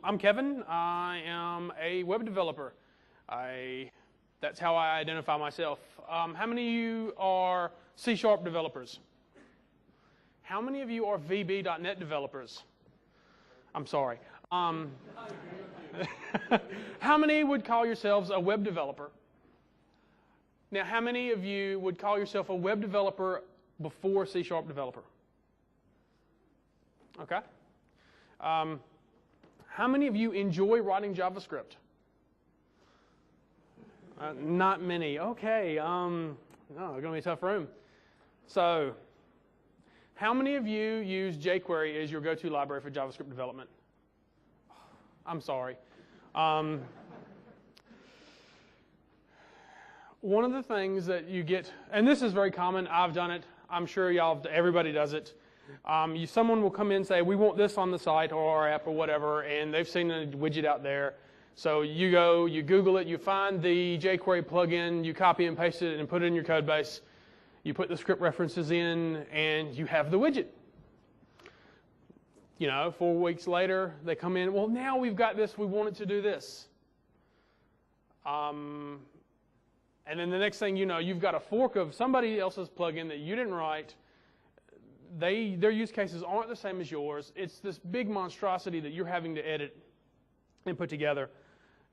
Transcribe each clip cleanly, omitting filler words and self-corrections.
I'm Kevin. I am a web developer. That's how I identify myself. How many of you are C# developers? How many of you are VB.NET developers? I'm sorry. How many would call yourselves a web developer? Now, how many of you would call yourself a web developer before C# developer? Okay. How many of you enjoy writing JavaScript? Not many. Okay. No, it's going to be a tough room. So, how many of you use jQuery as your go-to library for JavaScript development? I'm sorry. One of the things that you get, and this is very common, I've done it, I'm sure everybody does it. Someone will come in and say, we want this on the site or our app or whatever, and they've seen a widget out there. So you go, you Google it, you find the jQuery plugin, you copy and paste it and put it in your code base. You put the script references in, and you have the widget. 4 weeks later, they come in, well, now we've got this, we want it to do this. And then the next thing you know, you've got a fork of somebody else's plugin that you didn't write. Their use cases aren't the same as yours. It's this big monstrosity that you're having to edit and put together.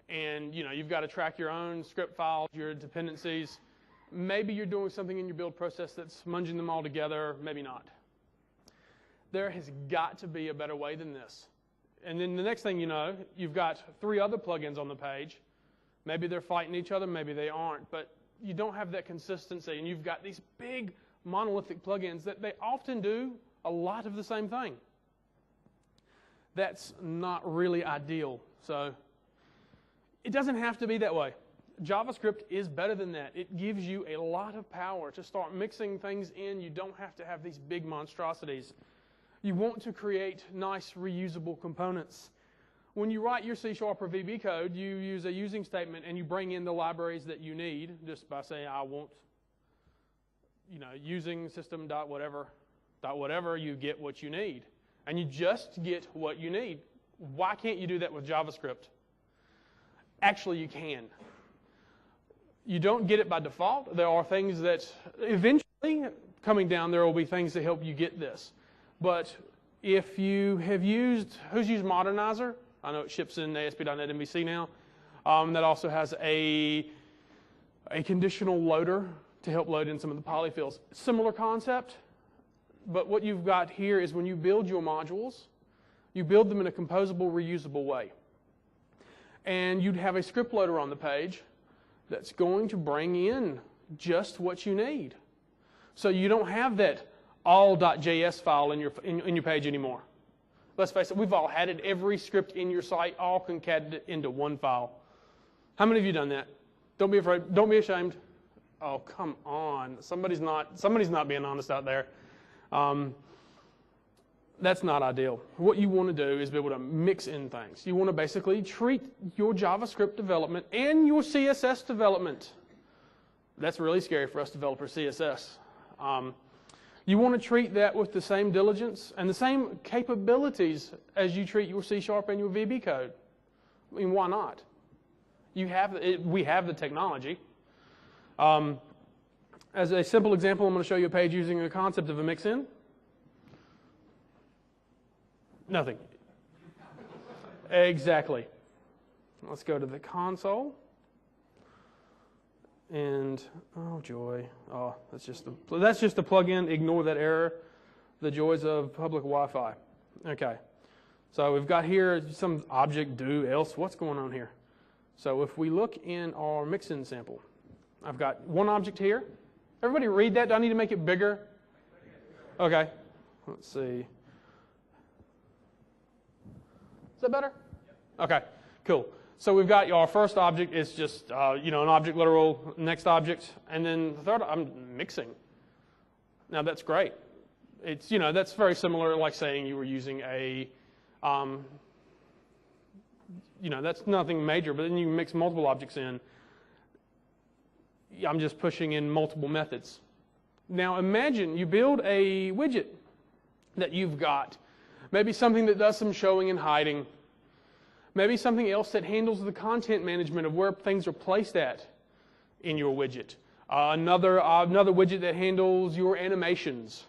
And you've got to track your own script files, your dependencies. Maybe you're doing something in your build process that's smunging them all together, maybe not. There has got to be a better way than this. And then the next thing you know, you've got 3 other plugins on the page. Maybe they're fighting each other, maybe they aren't, but you don't have that consistency, and you've got these big monolithic plugins that they often do a lot of the same thing. That's not really ideal. So it doesn't have to be that way. JavaScript is better than that. It gives you a lot of power to start mixing things in. You don't have to have these big monstrosities. You want to create nice reusable components. When you write your C# or VB code, you use a using statement and you bring in the libraries that you need just by saying, I want, using system.whatever, you get what you need. And you just get what you need. Why can't you do that with JavaScript? Actually, you can. You don't get it by default. There are things that eventually, coming down, there will be things to help you get this. But if you have who's used Modernizer? I know it ships in ASP.NET MVC now. That also has a conditional loader to help load in some of the polyfills. Similar concept, but what you've got here is when you build your modules, you build them in a composable, reusable way. And you'd have a script loader on the page that's going to bring in just what you need. So you don't have that all.js file in your page anymore. Let's face it, we've all had it. Every script in your site, all concatenated into one file. How many of you done that? Don't be afraid. Don't be ashamed. Oh, come on. Somebody's not being honest out there. That's not ideal. What you want to do is be able to mix in things. You want to basically treat your JavaScript development and your CSS development. That's really scary for us developers, CSS. You want to treat that with the same diligence and the same capabilities as you treat your C# and your VB code. I mean, why not? We have the technology. As a simple example, I'm going to show you a page using the concept of a mix-in. Nothing. Exactly. Let's go to the console. And, oh joy, oh, that's just a plug-in, ignore that error. The joys of public Wi-Fi. Okay, so we've got here some object, do, else, what's going on here? So if we look in our mix-in sample, I've got one object here. Everybody read that, do I need to make it bigger? Okay, let's see. Is that better? Okay, cool. So we've got our first object is just an object literal, next object, and then the third I'm mixing. Now that's great. It's that's very similar, like saying you were using a that's nothing major, but then you mix multiple objects in. I'm just pushing in multiple methods. Now imagine you build a widget that you've got, maybe something that does some showing and hiding. Maybe something else that handles the content management of where things are placed at in your widget. Another widget that handles your animations.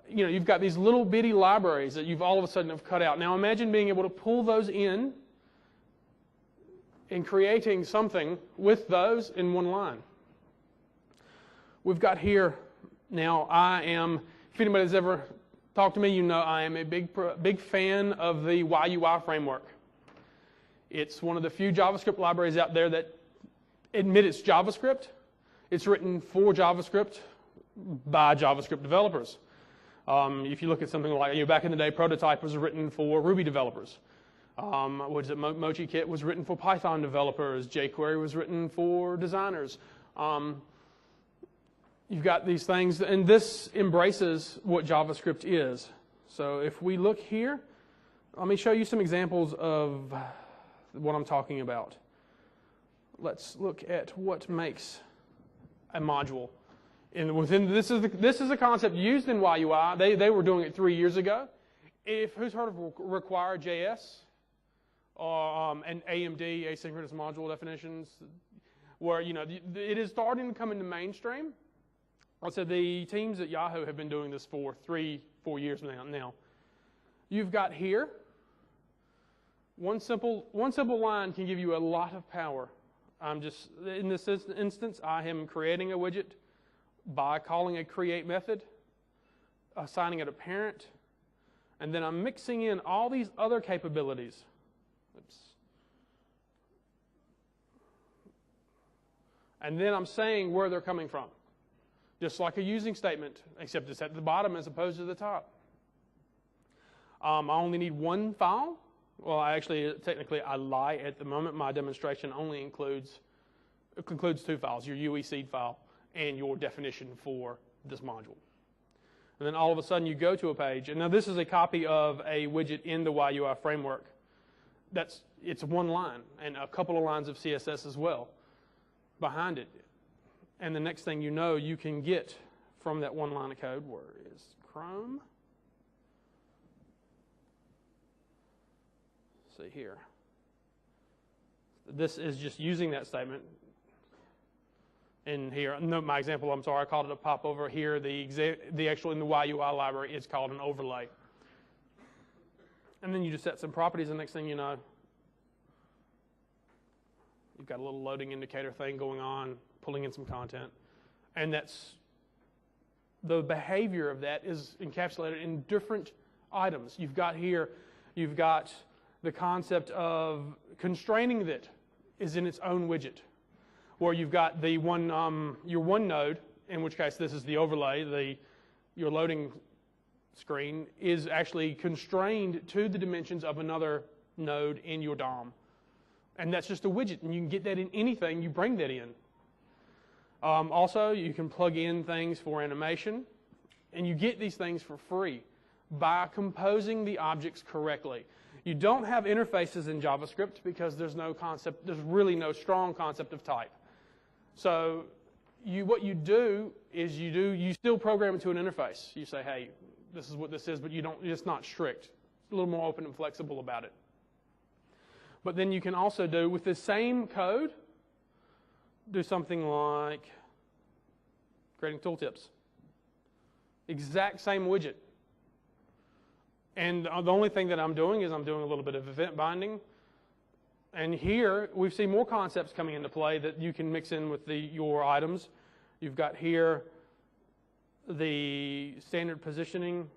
You know, you've got these little bitty libraries that you've all of a sudden have cut out. Now imagine being able to pull those in and creating something with those in one line. We've got here, now if anybody's ever talked to me, you know I am a big fan of the YUI framework. It's one of the few JavaScript libraries out there that admit it's JavaScript. It's written for JavaScript by JavaScript developers. If you look at something like, back in the day, Prototype was written for Ruby developers. MochiKit was written for Python developers. jQuery was written for designers. You've got these things, and this embraces what JavaScript is. So if we look here, let me show you some examples of what I'm talking about. Let's look at what makes a module. This is a concept used in YUI. They were doing it 3 years ago. Who's heard of require.js and AMD, asynchronous module definitions, where it is starting to come into mainstream. So the teams at Yahoo have been doing this for 3-4 years now. You've got here one simple line can give you a lot of power. In this instance, I am creating a widget by calling a create method, assigning it a parent, and then I'm mixing in all these other capabilities. Oops. And then I'm saying where they're coming from. Just like a using statement, except it's at the bottom as opposed to the top. I only need one file. Well, technically I lie at the moment. My demonstration only includes 2 files, your UE seed file and your definition for this module. And then all of a sudden you go to a page, and now this is a copy of a widget in the YUI framework. It's one line and a couple of lines of CSS as well behind it. And the next thing you know, you can get from that one line of code, where is Chrome? See here. This is just using that statement. And here, no, my example, I'm sorry, I called it a popover. Here, the actual in the YUI library is called an overlay. And then you just set some properties, and next thing you know, you've got a little loading indicator thing going on, pulling in some content. And the behavior of that is encapsulated in different items. You've got here, you've got the concept of constraining that is in its own widget, where you've got the your one node, in which case this is the overlay, your loading screen is actually constrained to the dimensions of another node in your DOM. And that's just a widget, and you can get that in anything, you bring that in. Also, you can plug in things for animation, and you get these things for free by composing the objects correctly. You don't have interfaces in JavaScript because there's really no strong concept of type. So what you do is you still program it to an interface. You say, hey, this is what this is, but it's not strict. It's a little more open and flexible about it. But then you can also do, with the same code, do something like creating tooltips. Exact same widget. And the only thing that I'm doing is I'm doing a little bit of event binding. And here we see more concepts coming into play that you can mix in with your items. You've got here the standard positioning,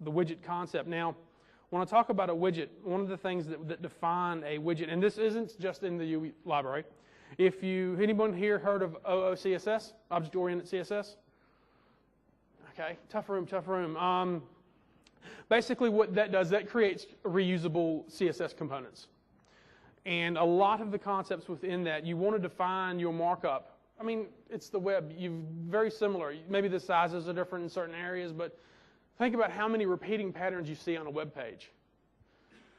the widget concept. Now, when I talk about a widget, one of the things that define a widget, and this isn't just in the UE library. Anyone here heard of OOCSS, Object-Oriented CSS? Okay, tough room. Basically what that does, that creates reusable CSS components. And a lot of the concepts within that, you want to define your markup. I mean, it's the web. Very similar. Maybe the sizes are different in certain areas, but think about how many repeating patterns you see on a web page.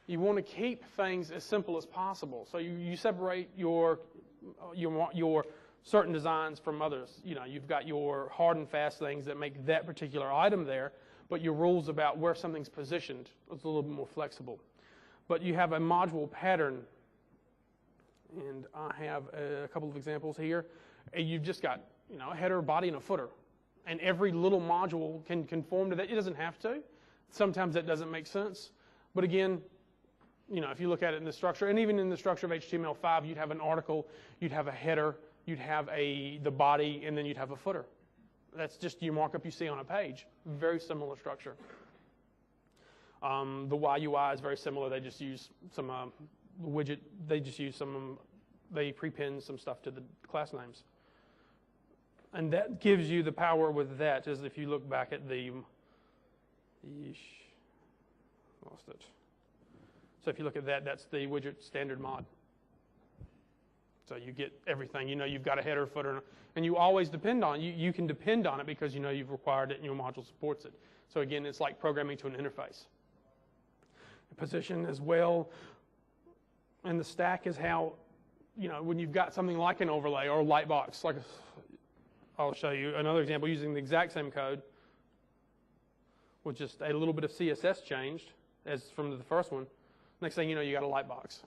You want to keep things as simple as possible. So you separate your certain designs from others. You've got your hard and fast things that make that particular item there, but your rules about where something's positioned is a little bit more flexible. But you have a module pattern, and I have a couple of examples here. And you've just got a header, body, and a footer, and every little module can conform to that. It doesn't have to. Sometimes that doesn't make sense, but again, if you look at it in the structure, and even in the structure of HTML5, you'd have an article, you'd have a header, you'd have the body, and then you'd have a footer. That's just your markup you see on a page. Very similar structure. The YUI is very similar. They just use some widget. They just use they prepend some stuff to the class names. And that gives you the power with that, is if you look back at lost it. So if you look at that, that's the widget standard mod. So you get everything. You've got a header, footer, and you always depend on it. You can depend on it because you've required it and your module supports it. So again, it's like programming to an interface. Position as well, and the stack is how, when you've got something like an overlay or a lightbox, I'll show you another example using the exact same code with just a little bit of CSS changed as from the first one. Next thing you know, you got a lightbox.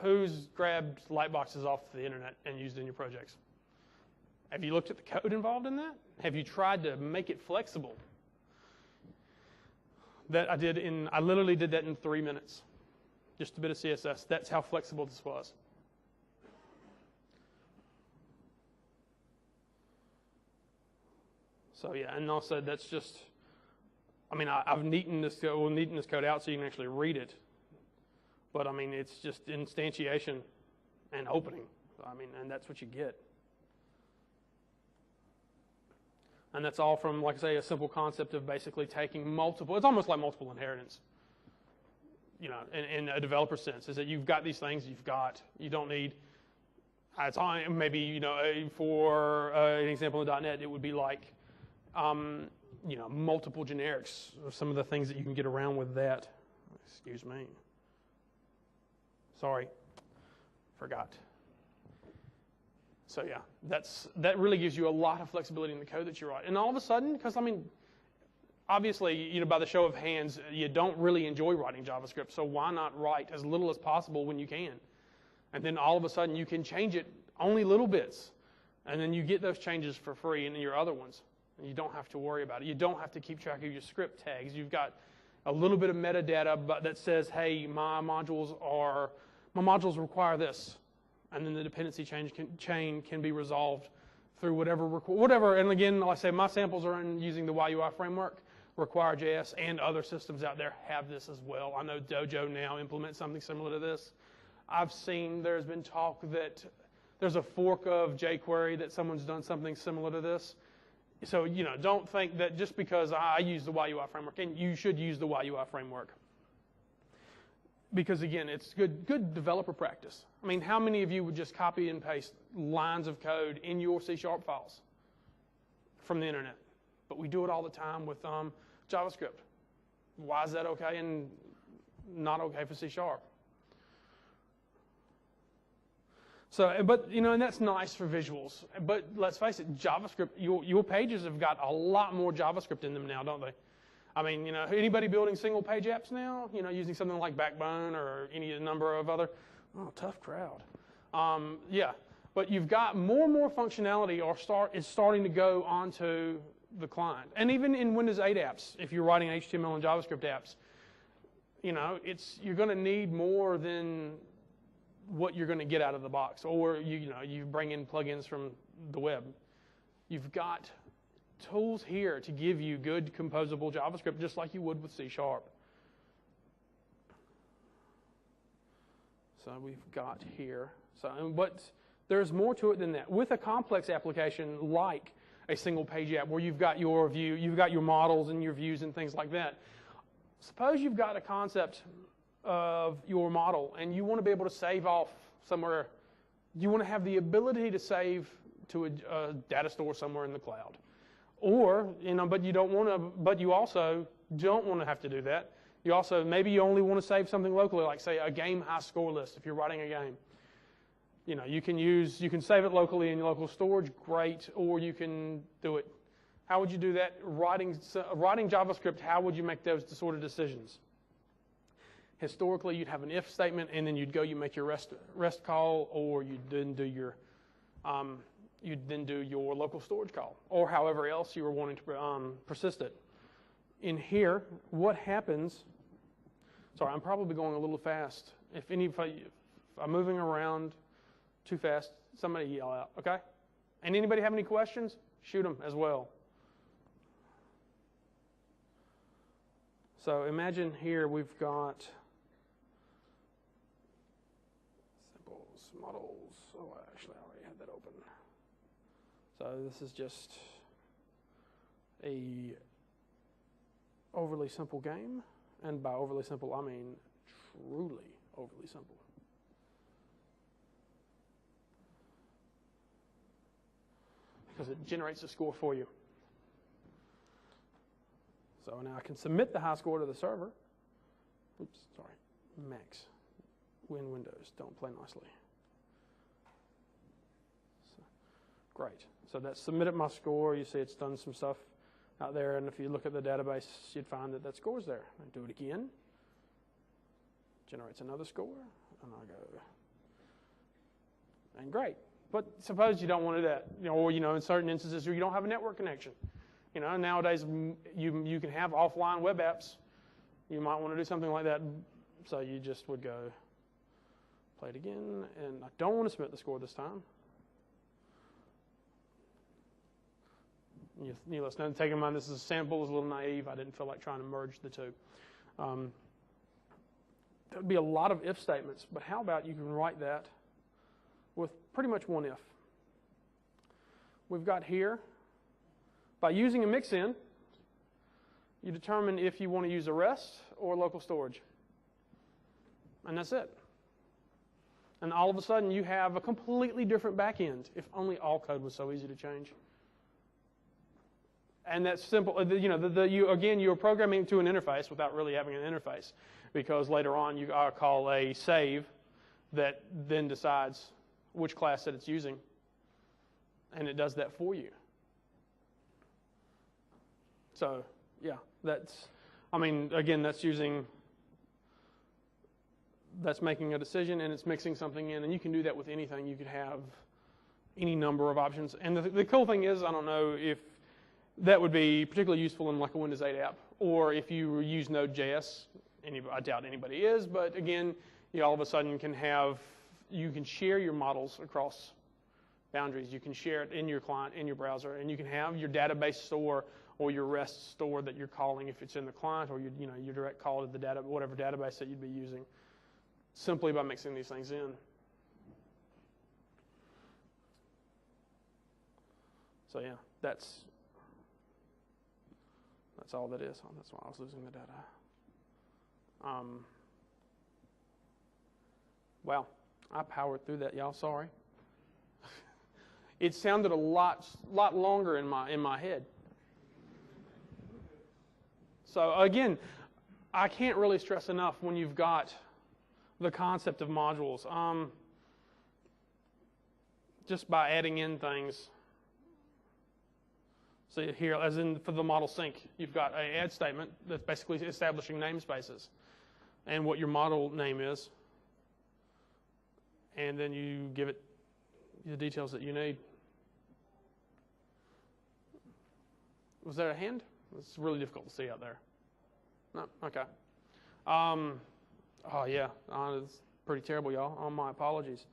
Who's grabbed lightboxes off the internet and used it in your projects? Have you looked at the code involved in that? Have you tried to make it flexible? That I literally did that in 3 minutes. Just a bit of CSS. That's how flexible this was. So yeah, and also that's just, I've neatened this code out so you can actually read it. But it's just instantiation and opening. And that's what you get. And that's all from, like I say, a simple concept of basically taking multiple. It's almost like multiple inheritance. In a developer sense, is that you've got these things you don't need. It's on maybe for an example in .NET, it would be like multiple generics, or some of the things that you can get around with that. Excuse me. Sorry, forgot. So yeah, that really gives you a lot of flexibility in the code that you write. And all of a sudden, because obviously, by the show of hands, you don't really enjoy writing JavaScript, so why not write as little as possible when you can? And then all of a sudden, you can change it only little bits, and then you get those changes for free in your other ones. And you don't have to worry about it. You don't have to keep track of your script tags. You've got a little bit of metadata that says, hey, my modules require this. And then the dependency chain can be resolved through whatever. And again, like I say, my samples are using the YUI framework. Require.js and other systems out there have this as well. I know Dojo now implements something similar to this. I've seen there's been talk that there's a fork of jQuery that someone's done something similar to this. So, don't think that just because I use the YUI framework, and you should use the YUI framework. Because again, it's good developer practice. How many of you would just copy and paste lines of code in your C# files from the internet? But we do it all the time with JavaScript. Why is that okay and not okay for C#? So, but and that's nice for visuals. But let's face it, JavaScript. Your pages have got a lot more JavaScript in them now, don't they? Anybody building single page apps now? Using something like Backbone or any number of other. Oh, tough crowd. Yeah, but you've got more and more functionality is starting to go onto the client, and even in Windows 8 apps, if you're writing HTML and JavaScript apps, you're going to need more than what you're going to get out of the box, or you bring in plugins from the web. You've got tools here to give you good composable JavaScript, just like you would with C#. So we've got here. But there's more to it than that. With a complex application like a single page app where you've got your view, you've got your models and your views and things like that. Suppose you've got a concept of your model and you want to be able to save off somewhere. You want to have the ability to save to a data store somewhere in the cloud. Or, but you also don't want to have to do that. Maybe you only want to save something locally, like say a game high score list if you're writing a game. You can save it locally in your local storage, great, or you can do it. How would you do that? Writing JavaScript, how would you make those sort of decisions? historically you'd have an if statement, and then you make your rest call, or you'd then do your local storage call, or however else you were wanting to persist it. In here, what happens? Sorry, I'm probably going a little fast. If I'm moving around too fast, somebody yell out, okay? And anybody have any questions? Shoot them as well. So imagine here we've got samples, models. Oh, actually, I already had that open. So this is just a overly simple game. And by overly simple, I mean truly overly simple. Because it generates a score for you. So now I can submit the high score to the server. Oops, sorry, Max. Windows don't play nicely. So, great. So that's submitted my score. You see it's done some stuff out there, and if you look at the database, you'd find that score's there. I do it again. Generates another score, and I go, and great. But suppose you don't want to do that, or in certain instances where you don't have a network connection. Nowadays you can have offline web apps. You might want to do something like that. So you just would go play it again, and I don't want to submit the score this time. Needless to take in mind this is a sample, is a little naive. I didn't feel like trying to merge the two. There would be a lot of if statements, but how about you can write that with pretty much one if. We've got here, by using a mix-in, you determine if you want to use a rest or local storage. And that's it. And all of a sudden you have a completely different back end. If only all code was so easy to change. And that's simple. You're programming to an interface without really having an interface, because later on you call a save that then decides which class that it's using, and it does that for you. So yeah, that's making a decision, and it's mixing something in, and you can do that with anything. You could have any number of options. And the cool thing is, I don't know if that would be particularly useful in like a Windows 8 app, or if you use Node.js. I doubt anybody is, but again, you all of a sudden you can share your models across boundaries. You can share it in your client, in your browser, and you can have your database store or your REST store that you're calling if it's in the client, or your direct call to the whatever database that you'd be using, simply by mixing these things in. So yeah, that's all that is. That's why I was losing the data. Well, I powered through that, y'all. Sorry. It sounded a lot longer in my head. So again, I can't really stress enough when you've got the concept of modules. Just by adding in things. So here, as in for the model sync, you've got an add statement that's basically establishing namespaces and what your model name is. And then you give it the details that you need. Was there a hand? It's really difficult to see out there. No? Okay. Oh, yeah. It's pretty terrible, y'all. My apologies.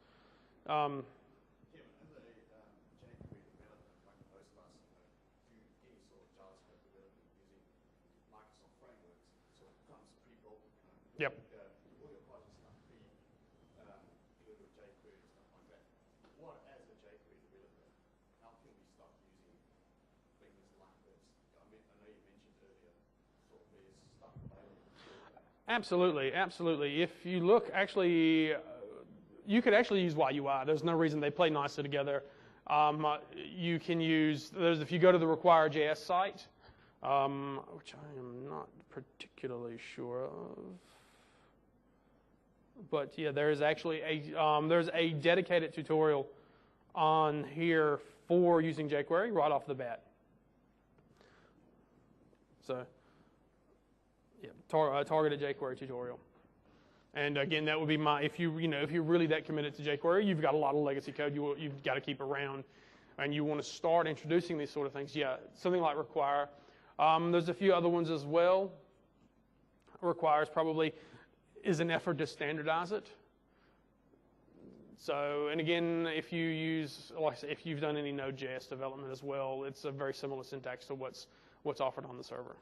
Yep. All your projects stuff be delivered with jQuery and stuff like that. What, as a jQuery developer, how can we start using things like this? I know you mentioned earlier, sort of there's stuff available. Absolutely, absolutely. If you look, actually, you could actually use YUI. There's no reason they play nicely together. You can use, if you go to the Require.js site, which I am not particularly sure of. But yeah, there is actually there's a dedicated tutorial on here for using jQuery right off the bat. So yeah, targeted jQuery tutorial. And again, that would be if you're really that committed to jQuery, you've got a lot of legacy code you've got to keep around, and you want to start introducing these sort of things. Yeah, something like require. There's a few other ones as well. Requires probably is an effort to standardize it. So, and again, if you use, like I say, if you've done any Node.js development as well, it's a very similar syntax to what's offered on the server.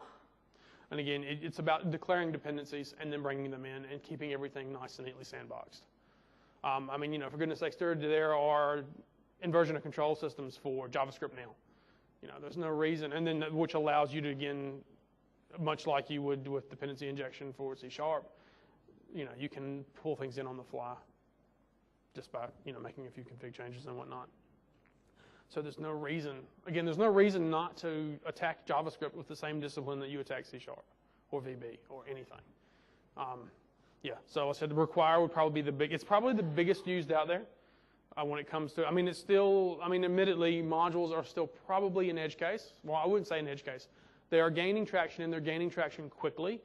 And again, it's about declaring dependencies and then bringing them in and keeping everything nice and neatly sandboxed. I mean, for goodness sakes, there are inversion of control systems for JavaScript now. There's no reason, and then which allows you to, again, much like you would with dependency injection for C#, you can pull things in on the fly just by making a few config changes and whatnot. So there's no reason not to attack JavaScript with the same discipline that you attack C# or VB or anything. Yeah, so I said the require would probably be it's probably the biggest used out there when it comes to, admittedly, modules are still probably an edge case. Well, I wouldn't say an edge case. They are gaining traction, and they're gaining traction quickly,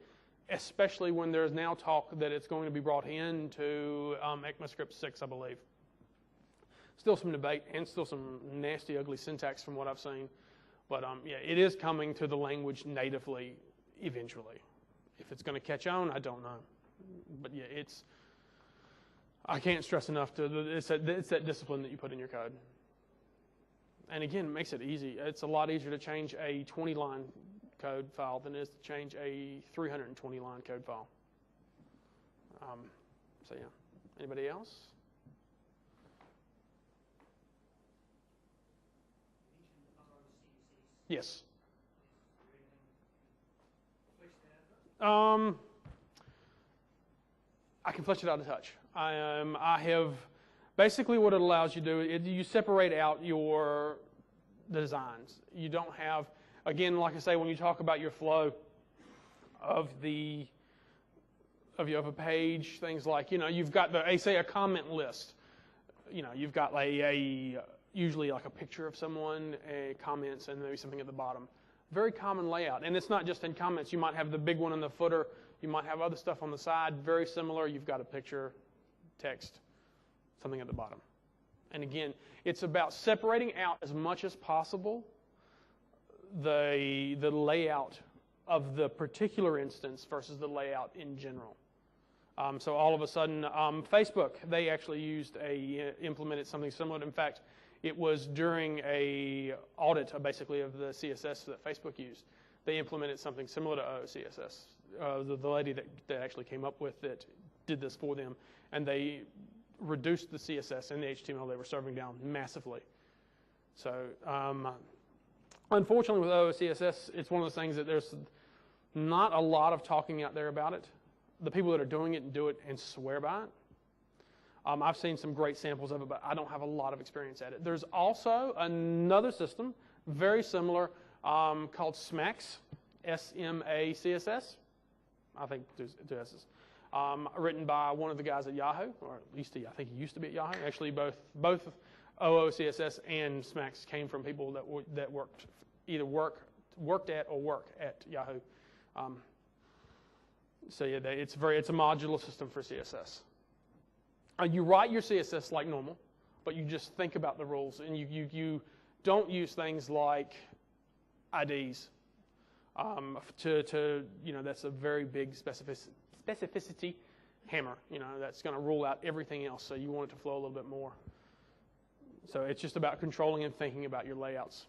especially when there's now talk that it's going to be brought into ECMAScript 6, I believe. Still some debate and still some nasty, ugly syntax from what I've seen. But yeah, it is coming to the language natively eventually. If it's going to catch on, I don't know. But yeah, I can't stress enough it's that discipline that you put in your code. And again, it makes it easy. It's a lot easier to change a 20-line code file than it is to change a 320-line code file. So yeah, anybody else? Yes. I can flesh it out a touch. I have basically what it allows you to do. You separate out your designs. You don't have, again, like I say, when you talk about your flow of a page, things like you've got say a comment list. You've got usually like a picture of someone, comments, and maybe something at the bottom. Very common layout. And it's not just in comments. You might have the big one in the footer. You might have other stuff on the side. Very similar. You've got a picture, text, something at the bottom. And again, it's about separating out as much as possible the layout of the particular instance versus the layout in general. So all of a sudden, Facebook, they actually implemented something similar. In fact, it was during a audit, basically, of the CSS that Facebook used. They implemented something similar to OOCSS. The lady that actually came up with it did this for them, and they reduced the CSS and the HTML they were serving down massively. So, unfortunately, with OOCSS, it's one of those things that there's not a lot of talking out there about it. The people that are doing it do it and swear by it. I've seen some great samples of it, but I don't have a lot of experience at it. There's also another system, very similar, called SMACS, S-M-A-C-S-S. I think there's two S's. Written by one of the guys at Yahoo, or at least I think he used to be at Yahoo. Actually, both OOCSS and SMACS came from people that worked at or work at Yahoo. So yeah, it's a modular system for CSS. You write your CSS like normal, but you just think about the rules, and you don't use things like IDs. That's a very big specificity hammer. That's going to rule out everything else. So you want it to flow a little bit more. So it's just about controlling and thinking about your layouts.